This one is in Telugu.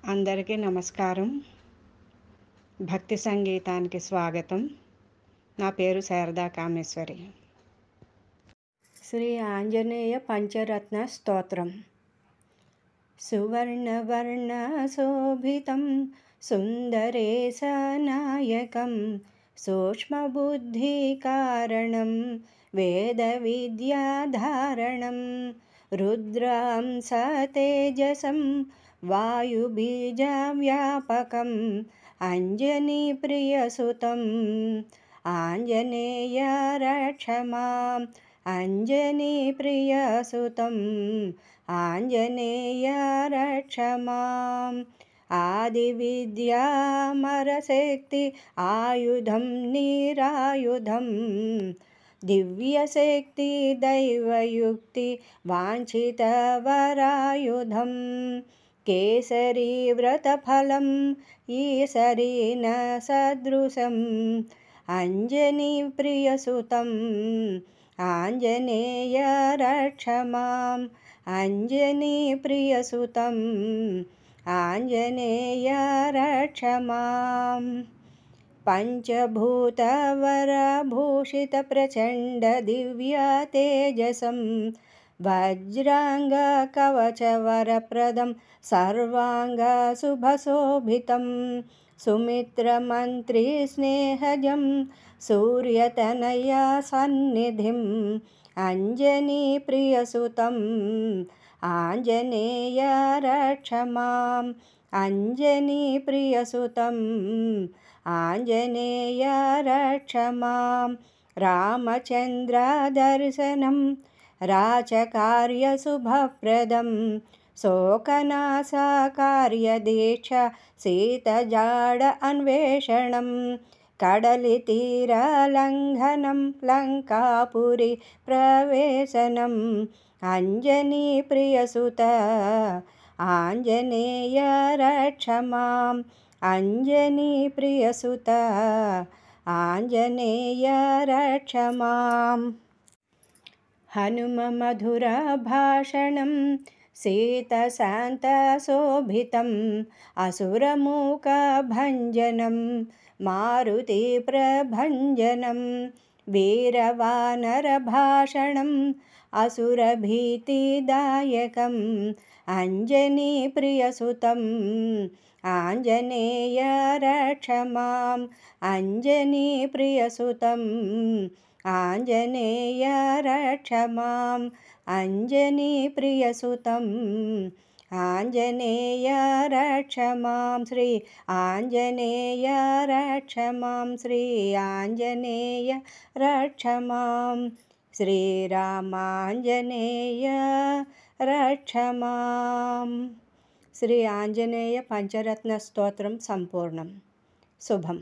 అందరికీ నమస్కారం. భక్తి సంగీతానికి స్వాగతం. నా పేరు శారదా కామేశ్వరి. శ్రీ ఆంజనేయ పంచరత్న స్తోత్రం. సువర్ణవర్ణ శోభితం సుందరేశనాయకం సూక్ష్మబుద్ధికారణం వేద విద్యాధారణం రుద్రాం సతేజసం వాయుబీజవ్యాపకం అంజనీప్రియసుతం ఆంజనేయ రక్షమాం అంజనీప్రియసుతం ఆంజనేయ రక్షమాం ఆదివిద్యామరశక్తి ఆయుధం నిరాయుధం దివ్యశక్తి దైవయుక్తి వాంఛితవరాయుధం కేసరీ వ్రతఫలం ఈసరీన సదృశం అంజనీప్రియసుతం ఆంజనేయ రక్షమాం అంజనీప్రియసుతం ఆంజనేయ రక్షమాం పంచభూతవరభూషిత ప్రచండ దివ్య తేజసం వజ్రాంగ కవచవరప్రదం సర్వాంగ శుభశోభితం సుమిత్రమంత్రి స్నేహజం సూర్యతనయ సన్నిధిం అంజనీప్రియసుతం ఆంజనేయ రక్షమాం అంజనీప్రియసుతం ఆంజనేయ రక్షమాం రామచంద్ర దర్శనం రాచకార్యశుభప్రదం శోకనాశకార్యదీక్ష సీతజాడ అన్వేషణం కడలితీరలంఘనం లంకాపురి ప్రవేశనం అంజనీప్రియసుత ఆంజనేయ రక్షమాం అంజనీప్రియసుత ఆంజనేయ రక్షమాం హనుమ మధుర భాషణం సీతశాంతశోభితం అసురమూకభంజనం మారుతి ప్రభంజనం వీరవానరభాషణం అసురభీతిదాయకం అంజనీప్రియసుతం ఆంజనేయ రక్షమాం అంజనీప్రియసుతం ఆంజనేయ రక్షమాం అంజనీప్రియసుతం ఆంజనేయ రక్షమాం శ్రీ ఆంజనేయ రక్షమాం శ్రీ ఆంజనేయ రక్షమాం శ్రీరామాంజనేయ రక్షమాం. శ్రీ ఆంజనేయ పంచరత్న స్తోత్రం సంపూర్ణం. శుభం.